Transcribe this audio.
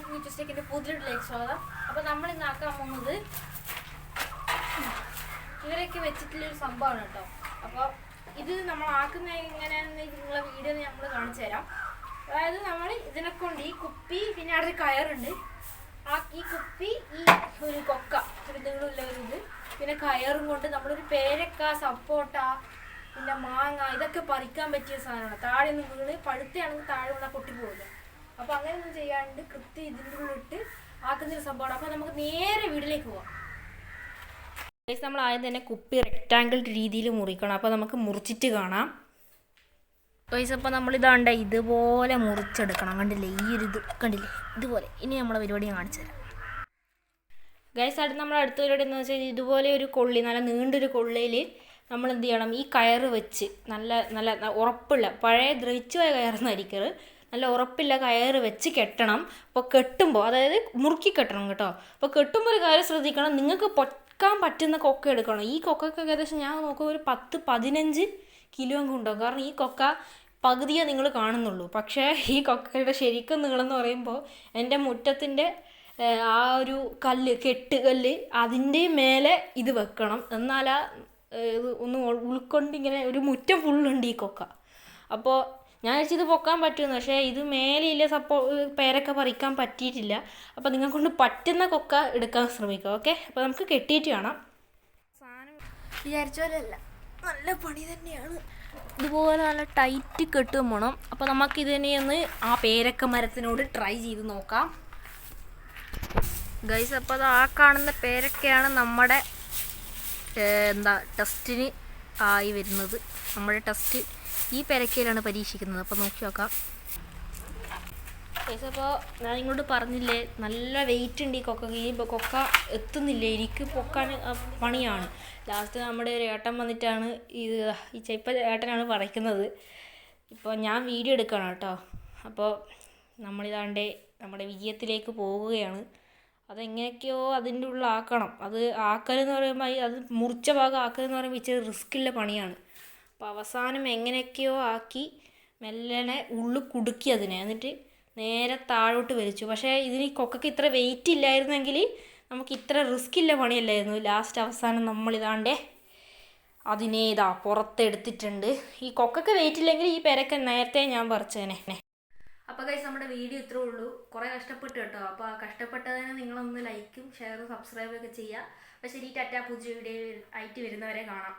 ന്യൂട്രിസ്റ്റേക്കിൻ്റെ പുതിയൊരു സ്വാഗതം. അപ്പോൾ നമ്മൾ ഇന്ന് ആക്കാൻ പോകുന്നത് ഇവരൊക്കെ വെച്ചിട്ടുള്ളൊരു സംഭവമാണ് കേട്ടോ. അപ്പോൾ ഇത് നമ്മൾ ആക്കുന്ന എങ്ങനെയാണെന്ന് നിങ്ങളെ വീഡിയോ നമ്മൾ കാണിച്ചു തരാം. അതായത് നമ്മൾ ഇതിനെ കൊണ്ട് ഈ കുപ്പി, പിന്നെ അവിടെ ഒരു കയറുണ്ട്, ഈ കുപ്പി, ഈ ഒരു കൊക്ക, ഒരു നീളമുള്ള ഒരു ഇത്, പിന്നെ കയറും കൊണ്ട് നമ്മളൊരു പേരക്ക, സപ്പോട്ട, പിന്നെ മാങ്ങ, ഇതൊക്കെ പറിക്കാൻ പറ്റിയ സാധനമാണ്. താഴെ നിന്ന് വീണ് പഴുത്തയാണെങ്കിൽ താഴെ വീണാൽ പൊട്ടിപ്പോകില്ല. അപ്പോൾ അങ്ങനെയൊന്നും ചെയ്യാണ്ട് കൃത്യം ഇതിൻ്റെ ഉള്ളിട്ട് ആക്കുന്നൊരു സംഭവമാണ്. അപ്പോൾ നമുക്ക് നേരെ വീട്ടിലേക്ക് പോവാം. നമ്മൾ ആദ്യം തന്നെ കുപ്പി റെക്റ്റാങ്കിൾ രീതിയിൽ മുറിക്കണം. അപ്പോൾ നമുക്ക് മുറിച്ചിട്ട് കാണാം. ഗൈസ്, അപ്പോൾ നമ്മളിതാണ്ട് ഇതുപോലെ മുറിച്ചെടുക്കണം. കണ്ടില്ലേ, ഈ ഒരു ഇത് കണ്ടില്ലേ, ഇതുപോലെ. ഇനി നമ്മളെ പരിപാടി കാണിച്ചു തരാം. ഗൈസ്, നമ്മൾ അടുത്ത പരിപാടി എന്ന് വെച്ചാൽ ഇതുപോലെ ഒരു കൊള്ളി, നല്ല നീണ്ടൊരു കൊള്ളിയിൽ നമ്മൾ എന്ത് ചെയ്യണം, ഈ കയറ് വെച്ച് നല്ല നല്ല ഉറപ്പുള്ള, പഴയ ദ്രവിച്ചു പോയ കയറെന്നായിരിക്കരുത്, നല്ല ഉറപ്പില്ല കയറ് വെച്ച് കെട്ടണം. അപ്പോൾ കെട്ടുമ്പോൾ, അതായത് മുറുക്കി കെട്ടണം കേട്ടോ. അപ്പോൾ കെട്ടുമ്പോൾ ഒരു കാര്യം ശ്രദ്ധിക്കണം, നിങ്ങൾക്ക് പൊക്കാൻ പറ്റുന്ന കൊക്ക എടുക്കണം. ഈ കൊക്കൊക്കെ ഏകദേശം ഞാൻ നോക്കുമ്പോൾ ഒരു 10-15 കിലോ അങ്ങ് ഉണ്ടാകും. കാരണം ഈ കൊക്ക പകുതിയേ നിങ്ങൾ കാണുന്നുള്ളൂ. പക്ഷേ ഈ കൊക്കയുടെ ശരിക്കും നീളമെന്ന് പറയുമ്പോൾ എൻ്റെ മുറ്റത്തിൻ്റെ ആ ഒരു കല്ല്, കെട്ടുകല്ല്, അതിൻ്റെ മേലെ ഇത് വെക്കണം. എന്നാലാ ഇത് ഒന്ന് ഉൾക്കൊണ്ടിങ്ങനെ ഒരു മുറ്റം ഫുള്ളുണ്ട് ഈ കൊക്ക. അപ്പോൾ ഞാൻ ഇത് പൊക്കാൻ പറ്റുമെന്ന്, പക്ഷേ ഇത് മേലെയില്ല, പേരൊക്കെ പറിക്കാൻ പറ്റിയിട്ടില്ല. അപ്പോൾ നിങ്ങളെ കൊണ്ട് പറ്റുന്ന കൊക്ക എടുക്കാൻ ശ്രമിക്കുക. ഓക്കെ, അപ്പോൾ നമുക്ക് കെട്ടിയിട്ട് കാണാം. സാധനം വിചാരിച്ച പോലെയല്ല, നല്ല പണി തന്നെയാണ്. ഇതുപോലെ നല്ല ടൈറ്റ് കെട്ടും വേണം. അപ്പോൾ നമുക്കിതിനെ ഒന്ന് ആ പേരക്ക മരത്തിനോട് ട്രൈ ചെയ്ത് നോക്കാം. ഗൈസ്, അപ്പോൾ അത് ആ കാണുന്ന പേരക്കയാണ് നമ്മുടെ ടെസ്റ്റിന് ആയി വരുന്നത്. നമ്മുടെ ടെസ്റ്റ് ഈ പേരക്കയിലാണ് പരീക്ഷിക്കുന്നത്. അപ്പോൾ നോക്കി നോക്കാം. ഗൈസ്, അപ്പോൾ ഞാൻ നിങ്ങളോട് പറഞ്ഞില്ലേ, നല്ല വെയിറ്റ് ഉണ്ട് ഈ കൊക്ക. ഈ കൊക്ക എത്തുന്നില്ല, എനിക്ക് പൊക്കാൻ പണിയാണ്. ലാസ്റ്റ് നമ്മുടെ ഒരു ഏട്ടൻ വന്നിട്ടാണ് ഇപ്പം ഏട്ടനാണ് പറിക്കുന്നത്. ഇപ്പോൾ ഞാൻ വീഡിയോ എടുക്കണം കേട്ടോ. അപ്പോൾ നമ്മളിതാണ്ട് നമ്മുടെ വിജയത്തിലേക്ക് പോവുകയാണ്. അതെങ്ങനെയൊക്കെയോ അതിൻ്റെ ഉള്ളിലാക്കണം. അത് ആക്കലെന്ന് പറയുമ്പോൾ അത് മുറിച്ച ഭാഗം ആക്കലെന്ന് പറയുമ്പോൾ ഇച്ചിരി റിസ്ക്കുള്ള പണിയാണ്. അപ്പോൾ അവസാനം എങ്ങനെയൊക്കെയോ ആക്കി മെല്ലനെ ഉള്ളിൽ കുടുക്കി അതിനെ, എന്നിട്ട് നേരെ താഴോട്ട് വലിച്ചു. പക്ഷേ ഇതിന് കൊക്കയ്ക്ക് ഇത്ര വെയിറ്റ് ഇല്ലായിരുന്നെങ്കിൽ നമുക്ക് ഇത്ര റിസ്ക് ഇല്ല പണിയല്ലായിരുന്നു. ലാസ്റ്റ് അവസാനം നമ്മളിതാണ്ടേ അതിനെ പുറത്തെടുത്തിട്ടുണ്ട്. ഈ കൊക്കയ്ക്ക് വെയിറ്റ് ഇല്ലെങ്കിൽ ഈ പേരക്ക നേരത്തെ ഞാൻ പറിച്ചേനെ. അപ്പോൾ ഗൈസ്, നമ്മുടെ വീഡിയോ ഇത്രേ ഉള്ളൂ. കുറേ കഷ്ടപ്പെട്ടു കേട്ടോ. അപ്പോൾ ആ കഷ്ടപ്പെട്ടതിനെ നിങ്ങളൊന്ന് ലൈക്കും ഷെയറും സബ്സ്ക്രൈബൊക്കെ ചെയ്യുക. അപ്പോൾ ശരി, ടാറ്റ. പുതിയ വീഡിയോ ആയിട്ട് വരുന്നവരെ കാണാം.